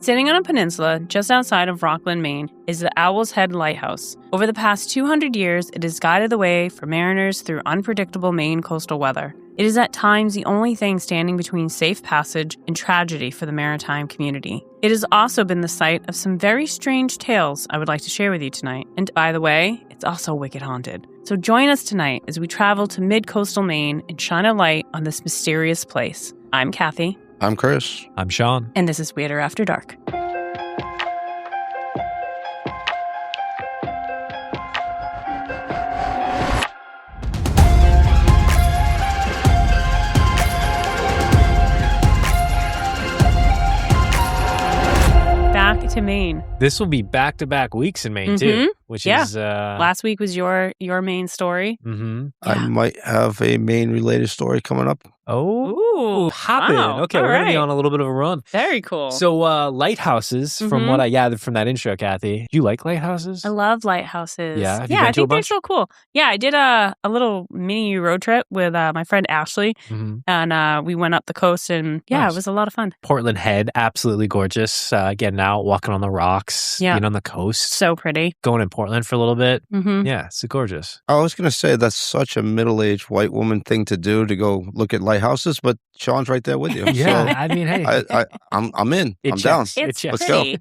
Sitting on a peninsula just outside of Rockland, Maine, is the Owls Head Lighthouse. Over the past 200 years, it has guided the way for mariners through unpredictable Maine coastal weather. It is at times the only thing standing between safe passage and tragedy for the maritime community. It has also been the site of some very strange tales I would like to share with you tonight. And by the way, it's also wicked haunted. So join us tonight as we travel to mid-coastal Maine and shine a light on this mysterious place. I'm Kathy. I'm Chris. I'm Sean. And this is Weirder After Dark. Back to Maine. This will be back-to-back weeks in Maine, too, which is... Last week was your Maine story. Mm-hmm. Yeah. I might have a Maine-related story coming up. Oh, poppin'. Wow. Okay, All we're going to be right. on a little bit of a run. Very cool. So, lighthouses, from what I gathered from that intro, Kathy. Do you like lighthouses? I love lighthouses. Yeah? Have you Yeah, been I to a think they're bunch? so cool. Yeah, I did a little mini road trip with my friend Ashley, and we went up the coast, and Nice. it was a lot of fun. Portland Head, absolutely gorgeous. Getting out, walking on the rocks, Yeah. being on the coast, So pretty. going in Portland for a little bit. Mm-hmm. Yeah, it's gorgeous. I was going to say that's such a middle-aged white woman thing to do, to go look at lighthouses, but Sean's right there with you. Yeah, I mean, hey. I'm in. It I'm down. checks. It's It checks. pretty.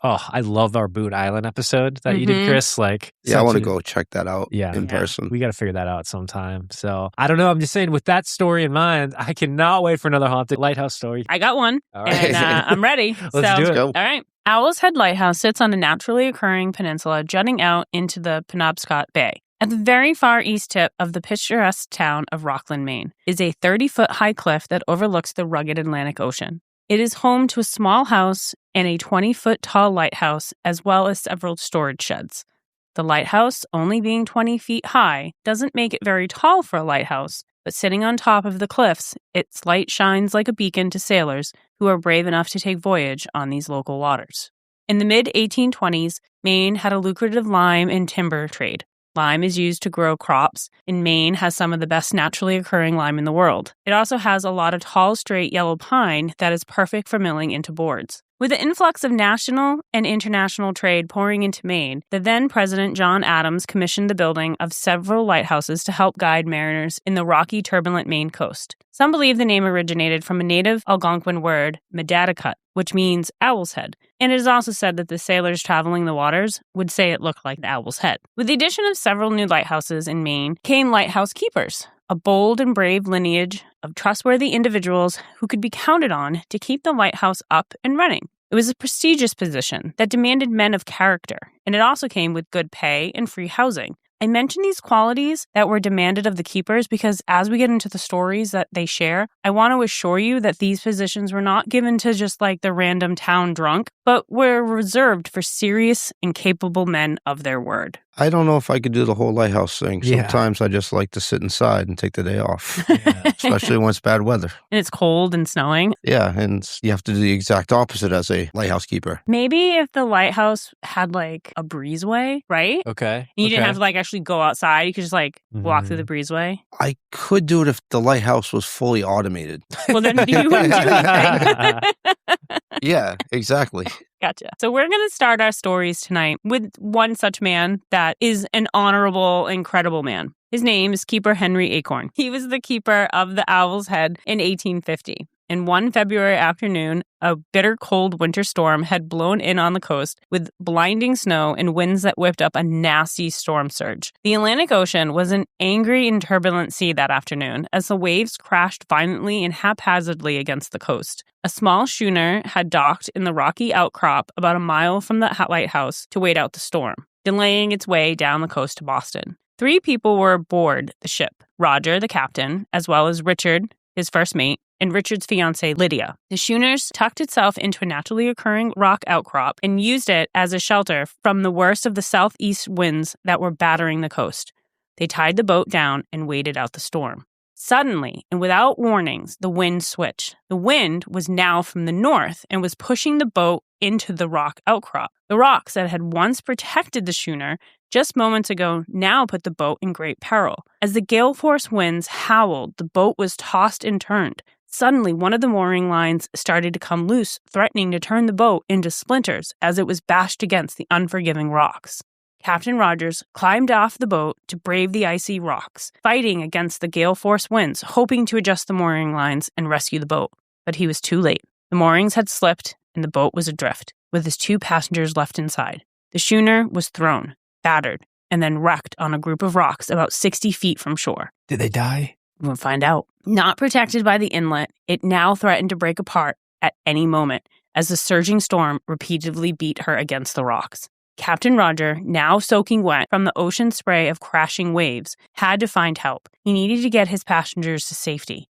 Oh, I love our Boot Island episode that you did, Chris. Like, Yeah, I want to such a- go check that out in person. We got to figure that out sometime. So I don't know. I'm just saying, with that story in mind, I cannot wait for another haunted lighthouse story. I got one, All right. and I'm ready. Let's do it. Go. All right. Owls Head Lighthouse sits on a naturally occurring peninsula jutting out into the Penobscot Bay. At the very far east tip of the picturesque town of Rockland, Maine, is a 30-foot high cliff that overlooks the rugged Atlantic Ocean. It is home to a small house and a 20-foot tall lighthouse, as well as several storage sheds. The lighthouse, only being 20 feet high, doesn't make it very tall for a lighthouse, but sitting on top of the cliffs, its light shines like a beacon to sailors who are brave enough to take voyage on these local waters. In the mid-1820s, Maine had a lucrative lime and timber trade. Lime is used to grow crops, and Maine has some of the best naturally occurring lime in the world. It also has a lot of tall, straight yellow pine that is perfect for milling into boards. With the influx of national and international trade pouring into Maine, the then President John Adams commissioned the building of several lighthouses to help guide mariners in the rocky, turbulent Maine coast. Some believe the name originated from a native Algonquin word, medadakut, which means owl's head, and it is also said that the sailors traveling the waters would say it looked like the owl's head. With the addition of several new lighthouses in Maine came lighthouse keepers, a bold and brave lineage of trustworthy individuals who could be counted on to keep the lighthouse up and running. It was a prestigious position that demanded men of character, and it also came with good pay and free housing. I mention these qualities that were demanded of the keepers because as we get into the stories that they share, I want to assure you that these positions were not given to just like the random town drunk, but were reserved for serious and capable men of their word. I don't know if I could do the whole lighthouse thing. Yeah. Sometimes I just like to sit inside and take the day off, especially when it's bad weather. And it's cold and snowing. Yeah, and you have to do the exact opposite as a lighthouse keeper. Maybe if the lighthouse had like a breezeway, right? Okay. And you didn't have to like actually go outside. You could just like walk through the breezeway. I could do it if the lighthouse was fully automated. Well, then you wouldn't do anything. Yeah, exactly. Gotcha. So we're going to start our stories tonight with one such man that is an honorable, incredible man. His name is Keeper Henry Acorn. He was the keeper of the Owl's Head in 1850. And one February afternoon, a bitter cold winter storm had blown in on the coast with blinding snow and winds that whipped up a nasty storm surge. The Atlantic Ocean was an angry and turbulent sea that afternoon as the waves crashed violently and haphazardly against the coast. A small schooner had docked in the rocky outcrop about a mile from the lighthouse to wait out the storm, delaying its way down the coast to Boston. 3 people were aboard the ship: Roger, the captain, as well as Richard, his first mate, and Richard's fiancée, Lydia. The schooners tucked itself into a naturally occurring rock outcrop and used it as a shelter from the worst of the southeast winds that were battering the coast. They tied the boat down and waited out the storm. Suddenly, and without warnings, the wind switched. The wind was now from the north and was pushing the boat into the rock outcrop. The rocks that had once protected the schooner just moments ago now put the boat in great peril. As the gale force winds howled, the boat was tossed and turned. Suddenly, one of the mooring lines started to come loose, threatening to turn the boat into splinters as it was bashed against the unforgiving rocks. Captain Rogers climbed off the boat to brave the icy rocks, fighting against the gale-force winds, hoping to adjust the mooring lines and rescue the boat. But he was too late. The moorings had slipped, and the boat was adrift, with his 2 passengers left inside. The schooner was thrown, battered, and then wrecked on a group of rocks about 60 feet from shore. Did they die? We'll find out. Not protected by the inlet, it now threatened to break apart at any moment as the surging storm repeatedly beat her against the rocks. Captain Roger, now soaking wet from the ocean spray of crashing waves, had to find help. He needed to get his passengers to safety.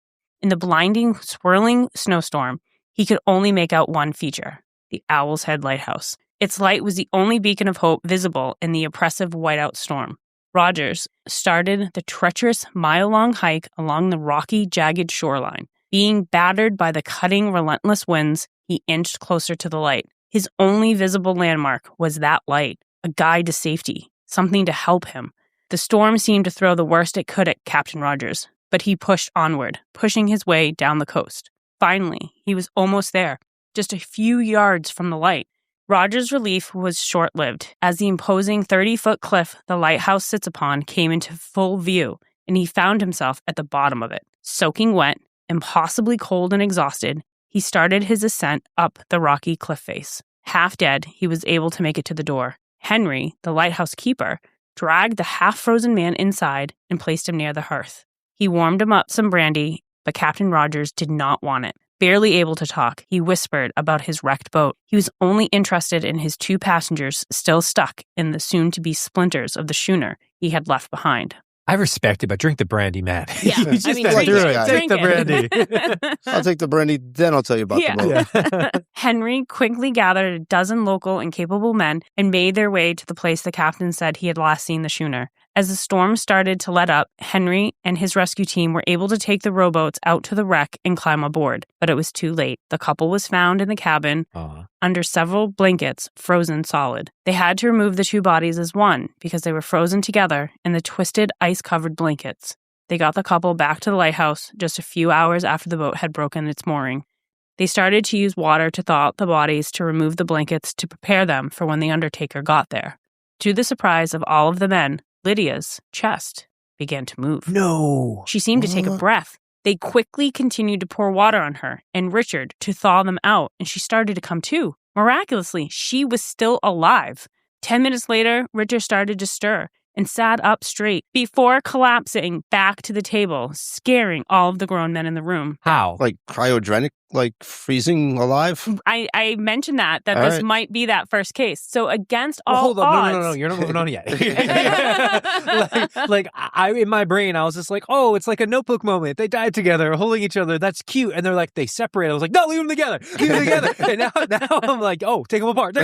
In the blinding, swirling snowstorm, he could only make out one feature, the Owls Head Lighthouse. Its light was the only beacon of hope visible in the oppressive whiteout storm. Rogers started the treacherous mile-long hike along the rocky, jagged shoreline. Being battered by the cutting, relentless winds, he inched closer to the light. His only visible landmark was that light, a guide to safety, something to help him. The storm seemed to throw the worst it could at Captain Rogers, but he pushed onward, pushing his way down the coast. Finally, he was almost there, just a few yards from the light. Rogers' relief was short-lived, as the imposing 30-foot cliff the lighthouse sits upon came into full view, and he found himself at the bottom of it. Soaking wet, impossibly cold and exhausted, he started his ascent up the rocky cliff face. Half dead, he was able to make it to the door. Henry, the lighthouse keeper, dragged the half-frozen man inside and placed him near the hearth. He warmed him up some brandy, but Captain Rogers did not want it. Barely able to talk, he whispered about his wrecked boat. He was only interested in his 2 passengers still stuck in the soon-to-be splinters of the schooner he had left behind. I respect it, but drink the brandy, man. Yeah, You just drink drink it. Take the brandy. I'll take the brandy, then I'll tell you about the boat. Yeah. Henry quickly gathered a dozen local and capable men and made their way to the place the captain said he had last seen the schooner. As the storm started to let up, Henry and his rescue team were able to take the rowboats out to the wreck and climb aboard. But it was too late. The couple was found in the cabin under several blankets, frozen solid. They had to remove the 2 bodies as one because they were frozen together in the twisted, ice-covered blankets. They got the couple back to the lighthouse just a few hours after the boat had broken its mooring. They started to use water to thaw out the bodies to remove the blankets to prepare them for when the undertaker got there. To the surprise of all of the men, Lydia's chest began to move. No. She seemed to take a breath. They quickly continued to pour water on her and Richard to thaw them out, and she started to come to. Miraculously, she was still alive. 10 minutes later, Richard started to stir and sat up straight before collapsing back to the table, scaring all of the grown men in the room. How? Like cryogenic, like freezing alive? I mentioned that All this right. might be that first case. So against all Hold on, odds... no, you're not moving on yet. I in my brain, I was just like, oh, it's like a Notebook moment. They died together, holding each other. That's cute. And they're like, they separate. I was like, no, leave them together. And now I'm like, oh, take them apart.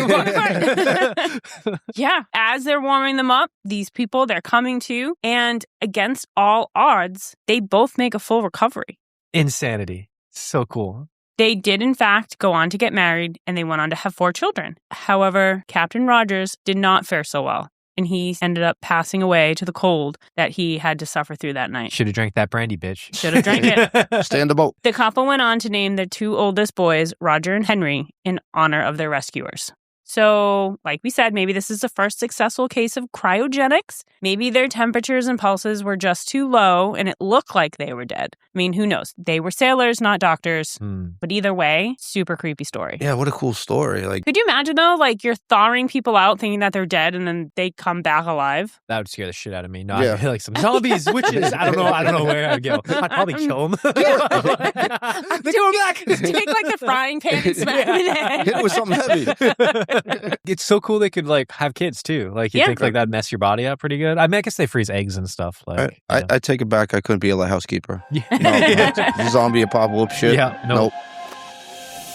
Yeah, as they're warming them up, these people, they're coming to, and against all odds, they both make a full recovery. Insanity. So cool. They did, in fact, go on to get married, and they went on to have 4 children. However, Captain Rogers did not fare so well, and he ended up passing away to the cold that he had to suffer through that night. Should have drank that brandy, bitch. Should have drank it. Stay in the boat. The couple went on to name their 2 oldest boys, Roger and Henry, in honor of their rescuers. So, like we said, maybe this is the first successful case of cryogenics. Maybe their temperatures and pulses were just too low and it looked like they were dead. I mean, who knows? They were sailors, not doctors. But either way, super creepy story. Yeah, what a cool story. Like, Could you imagine, though, like you're thawing people out thinking that they're dead and then they come back alive? That would scare the shit out of me. No, Yeah. I'd be like some zombies, witches. I don't know where I'd go. I'd probably kill them. They're going back. Take like the frying pan and smack them in the head. hit it with something heavy. It's so cool they could like have kids too. Like you think like that'd mess your body up pretty good. I mean, I guess they freeze eggs and stuff. Like I take it back. I couldn't be a lighthouse keeper. Yeah. No, zombie apocalypse shit. Yeah, nope.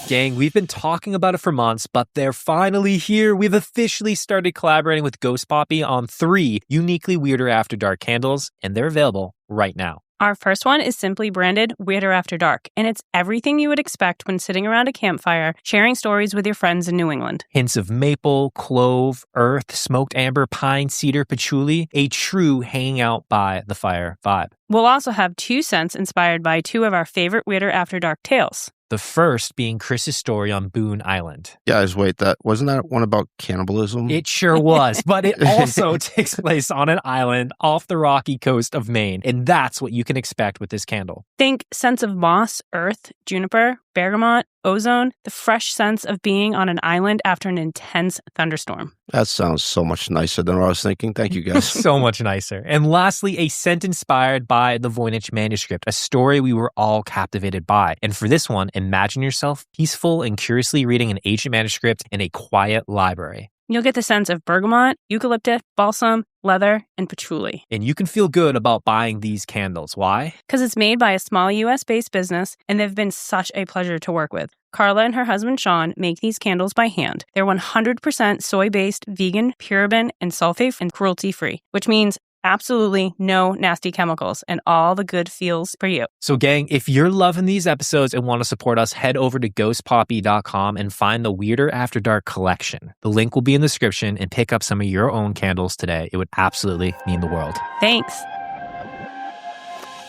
Gang, we've been talking about it for months, but they're finally here. We've officially started collaborating with Ghost Poppy on 3 uniquely weirder After Dark candles, and they're available right now. Our first one is simply branded Weirder After Dark, and it's everything you would expect when sitting around a campfire, sharing stories with your friends in New England. Hints of maple, clove, earth, smoked amber, pine, cedar, patchouli, a true hanging out by the fire vibe. We'll also have 2 scents inspired by 2 of our favorite Weirder After Dark tales. The first being Chris's story on Boone Island. Guys, wait, wasn't that one about cannibalism? It sure was, but it also takes place on an island off the rocky coast of Maine, and that's what you can expect with this candle. Think scents of moss, earth, juniper, bergamot, ozone, the fresh sense of being on an island after an intense thunderstorm. That sounds so much nicer than what I was thinking. Thank you, guys. So much nicer. And lastly, a scent inspired by the Voynich manuscript, a story we were all captivated by. And for this one, imagine yourself peaceful and curiously reading an ancient manuscript in a quiet library. You'll get the scents of bergamot, eucalyptus, balsam, leather, and patchouli. And you can feel good about buying these candles. Why? Because it's made by a small US-based business, and they've been such a pleasure to work with. Carla and her husband Sean make these candles by hand. They're 100% soy-based, vegan, paraben, and sulfate and cruelty-free, which means absolutely no nasty chemicals and all the good feels for you. So gang, if you're loving these episodes and want to support us, head over to ghostpoppy.com and find the Weirder After Dark collection. The link will be in the description and pick up some of your own candles today. It would absolutely mean the world. Thanks.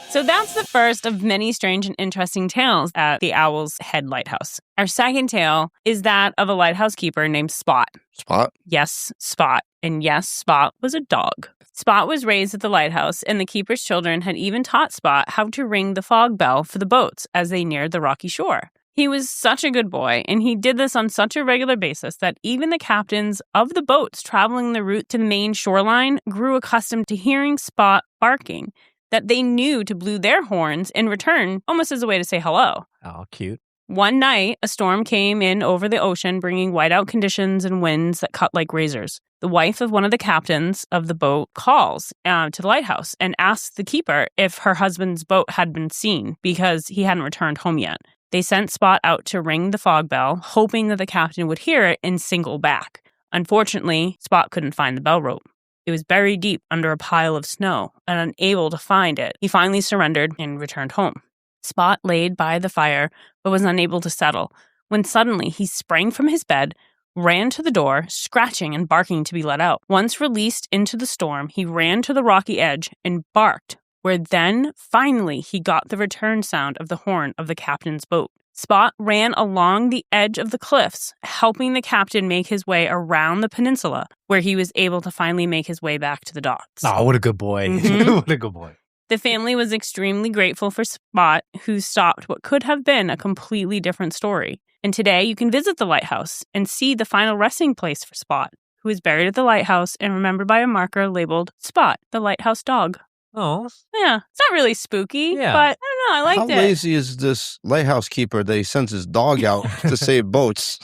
So that's the first of many strange and interesting tales at the Owls Head Lighthouse. Our second tale is that of a lighthouse keeper named Spot. Spot? Yes, Spot. And yes, Spot was a dog. Spot was raised at the lighthouse, and the keeper's children had even taught Spot how to ring the fog bell for the boats as they neared the rocky shore. He was such a good boy, and he did this on such a regular basis that even the captains of the boats traveling the route to the Maine shoreline grew accustomed to hearing Spot barking, that they knew to blow their horns in return, almost as a way to say hello. Oh, cute. One night, a storm came in over the ocean, bringing whiteout conditions and winds that cut like razors. The wife of one of the captains of the boat calls to the lighthouse and asks the keeper if her husband's boat had been seen because he hadn't returned home yet. They sent Spot out to ring the fog bell, hoping that the captain would hear it and single back. Unfortunately, Spot couldn't find the bell rope. It was buried deep under a pile of snow, and unable to find it, he finally surrendered and returned home. Spot laid by the fire, but was unable to settle, when suddenly he sprang from his bed, ran to the door, scratching and barking to be let out. Once released into the storm, he ran to the rocky edge and barked, where then, finally, he got the return sound of the horn of the captain's boat. Spot ran along the edge of the cliffs, helping the captain make his way around the peninsula, where he was able to finally make his way back to the docks. Oh, what a good boy. Mhm. What a good boy. The family was extremely grateful for Spot, who stopped what could have been a completely different story. And today, you can visit the lighthouse and see the final resting place for Spot, who is buried at the lighthouse and remembered by a marker labeled Spot, the lighthouse dog. Oh. Yeah, it's not really spooky, Yeah. but I don't know, I liked How it. lazy is this lighthouse keeper that he sends his dog out to save boats?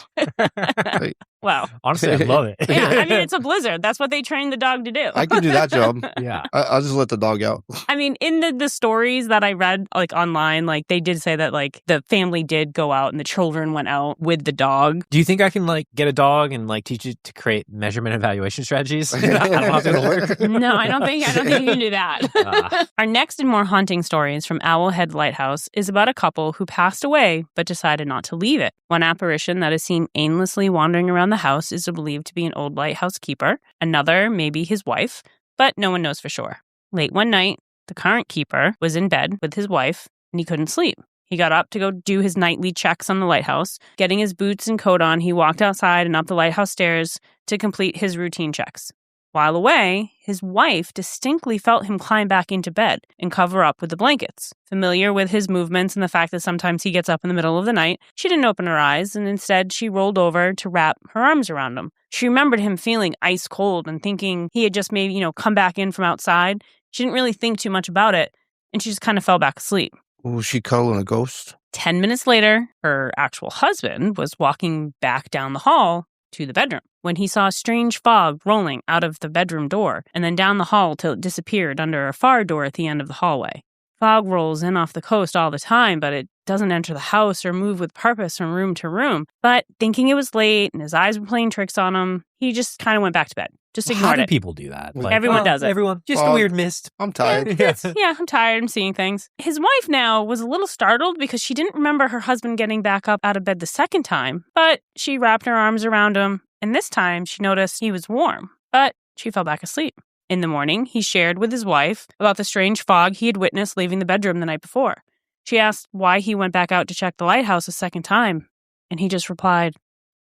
Wow. Honestly, I love it. Yeah, I mean, it's a blizzard. That's what they trained the dog to do. I can do that job. Yeah. I'll just let the dog out. I mean, in the stories that I read, like online, like they did say that like the family did go out and the children went out with the dog. Do you think I can like get a dog and like teach it to create measurement evaluation strategies? I don't know how it's gonna work. No, I don't think you can do that. Our next and more haunting stories from Owl Head Lighthouse is about a couple who passed away but decided not to leave it. One apparition that is seen aimlessly wandering around the house is believed to be an old lighthouse keeper. Another may be his wife, but no one knows for sure. Late one night, the current keeper was in bed with his wife and he couldn't sleep. He got up to go do his nightly checks on the lighthouse. Getting his boots and coat on, he walked outside and up the lighthouse stairs to complete his routine checks. While away, his wife distinctly felt him climb back into bed and cover up with the blankets. Familiar with his movements and the fact that sometimes he gets up in the middle of the night, she didn't open her eyes and instead she rolled over to wrap her arms around him. She remembered him feeling ice cold and thinking he had just maybe, come back in from outside. She didn't really think too much about it and she just kind of fell back asleep. Was she cuddling a ghost? 10 minutes later, her actual husband was walking back down the hall to the bedroom when he saw a strange fog rolling out of the bedroom door and then down the hall till it disappeared under a far door at the end of the hallway. Fog rolls in off the coast all the time, but it doesn't enter the house or move with purpose from room to room. But thinking it was late and his eyes were playing tricks on him, he just kind of went back to bed. Just ignored How do it. people do that? Everyone does it. Everyone. Just a weird mist. I'm tired. Yeah, I'm tired. I'm seeing things. His wife now was a little startled because she didn't remember her husband getting back up out of bed the second time, but she wrapped her arms around him, and this time she noticed he was warm, but she fell back asleep. In the morning, he shared with his wife about the strange fog he had witnessed leaving the bedroom the night before. She asked why he went back out to check the lighthouse a second time, and he just replied,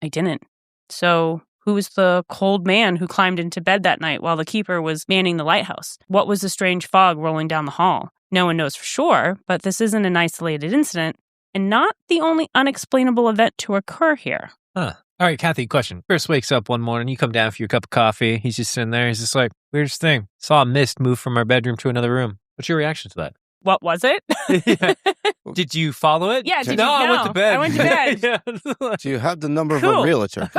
"I didn't." So, who was the cold man who climbed into bed that night while the keeper was manning the lighthouse? What was the strange fog rolling down the hall? No one knows for sure, but this isn't an isolated incident, and not the only unexplainable event to occur here. Huh. All right, Kathy, question. Chris wakes up one morning, you come down for your cup of coffee, he's just sitting there, he's just like, weirdest thing, saw a mist move from our bedroom to another room. What's your reaction to that? What was it? Did you follow it? Yeah, No, I went to bed. I went to bed. Yeah. Do you have the number of a realtor?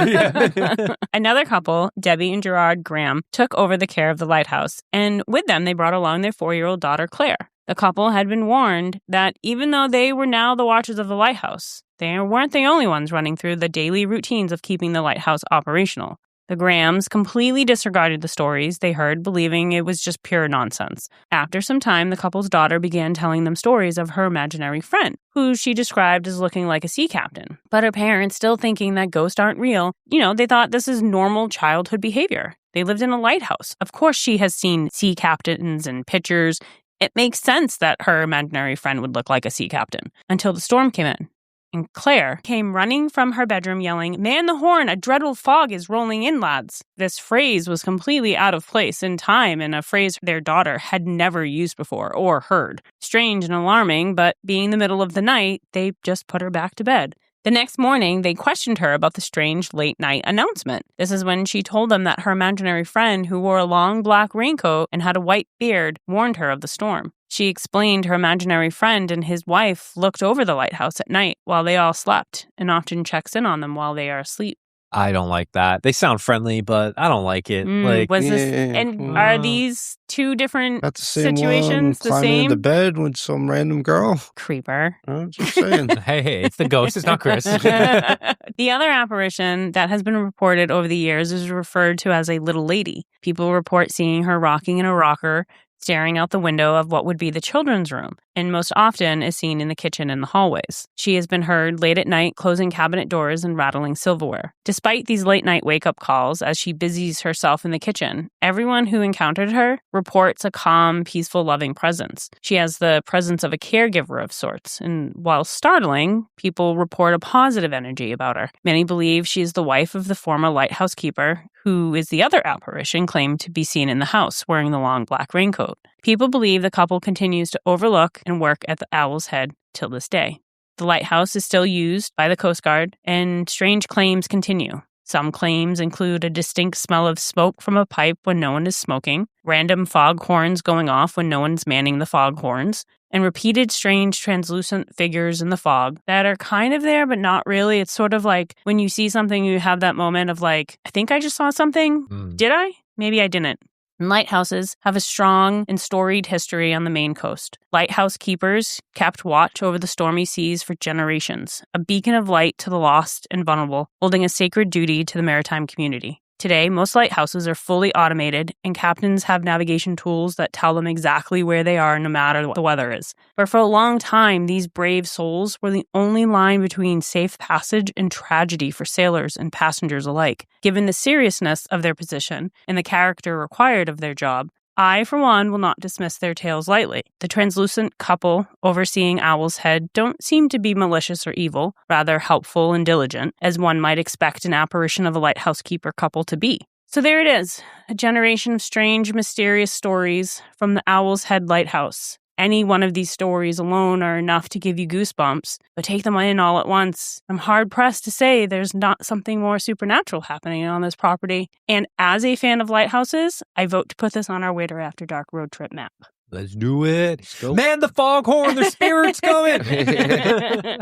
Another couple, Debbie and Gerard Graham, took over the care of the lighthouse, and with them they brought along their 4-year-old daughter, Claire. The couple had been warned that even though they were now the watchers of the lighthouse, they weren't the only ones running through the daily routines of keeping the lighthouse operational. The Grahams completely disregarded the stories they heard, believing it was just pure nonsense. After some time, the couple's daughter began telling them stories of her imaginary friend, who she described as looking like a sea captain. But her parents, still thinking that ghosts aren't real, they thought this is normal childhood behavior. They lived in a lighthouse. Of course she has seen sea captains and pictures. It makes sense that her imaginary friend would look like a sea captain, until the storm came in. And Claire came running from her bedroom yelling, "Man the horn, a dreadful fog is rolling in, lads." This phrase was completely out of place in time and a phrase their daughter had never used before or heard. Strange and alarming, but being the middle of the night, they just put her back to bed. The next morning, they questioned her about the strange late-night announcement. This is when she told them that her imaginary friend, who wore a long black raincoat and had a white beard, warned her of the storm. She explained her imaginary friend and his wife looked over the lighthouse at night while they all slept and often checks in on them while they are asleep. I don't like that. They sound friendly, but I don't like it. Are these two different That's the same situations? One climbing into bed with some random girl. Creeper. I'm just saying. Hey, it's the ghost. It's not Chris. The other apparition that has been reported over the years is referred to as a little lady. People report seeing her rocking in a rocker, staring out the window of what would be the children's room, and most often is seen in the kitchen and the hallways. She has been heard late at night closing cabinet doors and rattling silverware. Despite these late-night wake-up calls as she busies herself in the kitchen, everyone who encountered her reports a calm, peaceful, loving presence. She has the presence of a caregiver of sorts, and while startling, people report a positive energy about her. Many believe she is the wife of the former lighthouse keeper, who is the other apparition claimed to be seen in the house wearing the long black raincoat. People believe the couple continues to overlook and work at the Owl's Head till this day. The lighthouse is still used by the Coast Guard, and strange claims continue. Some claims include a distinct smell of smoke from a pipe when no one is smoking, random fog horns going off when no one's manning the fog horns, and repeated strange translucent figures in the fog that are kind of there but not really. It's sort of like when you see something, you have that moment of like, I think I just saw something. Did I? Maybe I didn't. And lighthouses have a strong and storied history on the Maine coast. Lighthouse keepers kept watch over the stormy seas for generations, a beacon of light to the lost and vulnerable, holding a sacred duty to the maritime community. Today, most lighthouses are fully automated, and captains have navigation tools that tell them exactly where they are no matter what the weather is. But for a long time, these brave souls were the only line between safe passage and tragedy for sailors and passengers alike. Given the seriousness of their position and the character required of their job, I, for one, will not dismiss their tales lightly. The translucent couple overseeing Owl's Head don't seem to be malicious or evil, rather helpful and diligent, as one might expect an apparition of a lighthouse keeper couple to be. So there it is, a generation of strange, mysterious stories from the Owl's Head Lighthouse. Any one of these stories alone are enough to give you goosebumps, but take them in all at once. I'm hard-pressed to say there's not something more supernatural happening on this property. And as a fan of lighthouses, I vote to put this on our Waiter After Dark road trip map. Let's do it. Let's go. Man, the foghorn, the spirit's coming.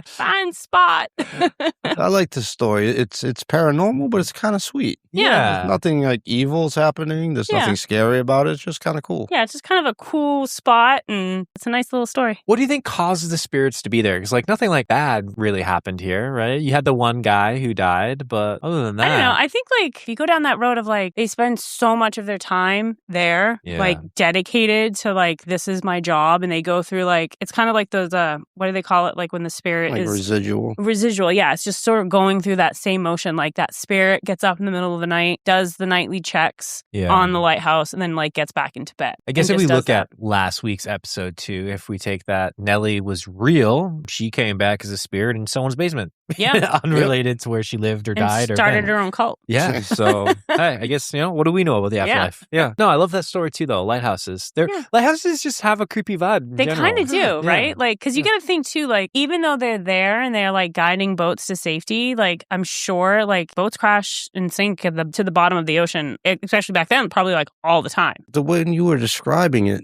Fine spot. I like this story. It's paranormal, but it's kind of sweet. Yeah. Nothing like evil's happening. There's nothing scary about it. It's just kind of cool. Yeah, it's just kind of a cool spot, and it's a nice little story. What do you think causes the spirits to be there? Because like nothing like bad really happened here, right? You had the one guy who died, but other than that, I don't know. I think like if you go down that road of like they spend so much of their time there, like dedicated to like this is my job, and they go through like it's kind of like those what do they call it? Like when the spirit Like is residual. Yeah, it's just sort of going through that same motion. Like that spirit gets up in the middle of the night, does the nightly checks on the lighthouse, and then like gets back into bed. I guess if we look at last week's episode too, if we take that Nellie was real, she came back as a spirit in someone's basement. Yeah. Unrelated to where she lived or and died or started her own cult. Yeah. So hey, I guess, what do we know about the afterlife? Yeah. No, I love that story too though. Lighthouses. Lighthouses just have a creepy vibe. They kind of do, right? Like, because you got to think too, like, even though they're there and they're like guiding boats to safety, like, I'm sure like boats crash and sink to the bottom of the ocean, especially back then, probably like all the time. The way you were describing it,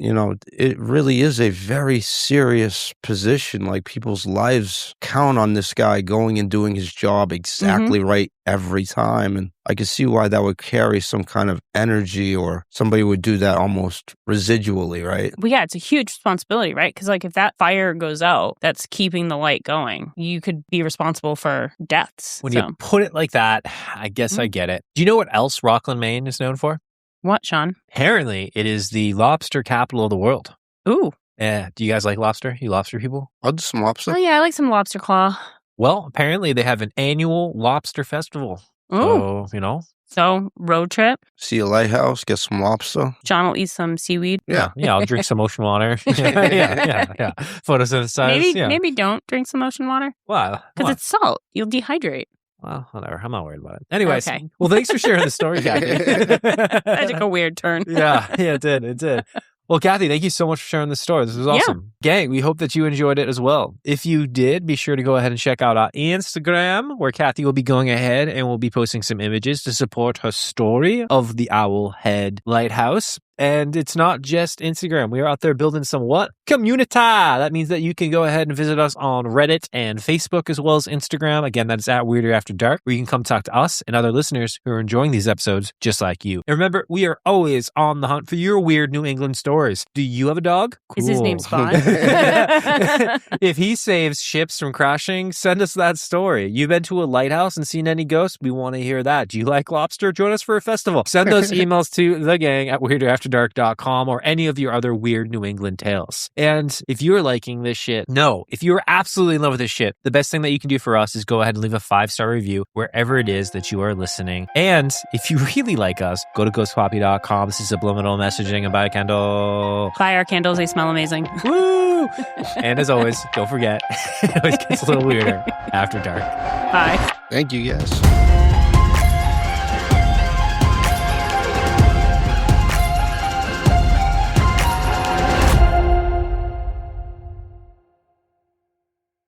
it really is a very serious position. Like people's lives count on this guy going and doing his job exactly right every time. And I can see why that would carry some kind of energy, or somebody would do that almost residually, right? Well, yeah, it's a huge responsibility, right? Because like if that fire goes out, that's keeping the light going. You could be responsible for deaths. When you put it like that, I guess I get it. Do you know what else Rockland, Maine is known for? What, Sean? Apparently, it is the lobster capital of the world. Ooh. Yeah. Do you guys like lobster? You lobster people? I'll do some lobster. Oh, yeah, I like some lobster claw. Well, apparently they have an annual lobster festival. Ooh. So, So, road trip. See a lighthouse, get some lobster. John will eat some seaweed. Yeah. Yeah, I'll drink some ocean water. yeah. Photosynthesize. Maybe don't drink some ocean water. Wow. Because it's salt. You'll dehydrate. Well, whatever. I'm not worried about it. Anyways, Okay. Well, thanks for sharing the story, Kathy. That took a weird turn. Yeah, it did. Well, Kathy, thank you so much for sharing this story. This was awesome. Gang, we hope that you enjoyed it as well. If you did, be sure to go ahead and check out our Instagram, where Kathy will be going ahead and will be posting some images to support her story of the Owl Head Lighthouse. And it's not just Instagram. We are out there building some what? Community. That means that you can go ahead and visit us on Reddit and Facebook as well as Instagram. Again, that is at Weirder After Dark, where you can come talk to us and other listeners who are enjoying these episodes just like you. And remember, we are always on the hunt for your weird New England stories. Do you have a dog? Cool. Is his name Spawn? If he saves ships from crashing, send us that story. You've been to a lighthouse and seen any ghosts? We want to hear that. Do you like lobster? Join us for a festival. Send those emails to thegang@weirderafterdark.com or any of your other weird New England tales. And if you're liking this shit, if you're absolutely in love with this shit, the best thing that you can do for us is go ahead and leave a 5-star review wherever it is that you are listening. And if you really like us, go to ghostpoppy.com. This is subliminal messaging and buy a candle. Buy our candles. They smell amazing. Woo! And as always, don't forget, it always gets a little weirder after dark. Bye. Thank you, guys.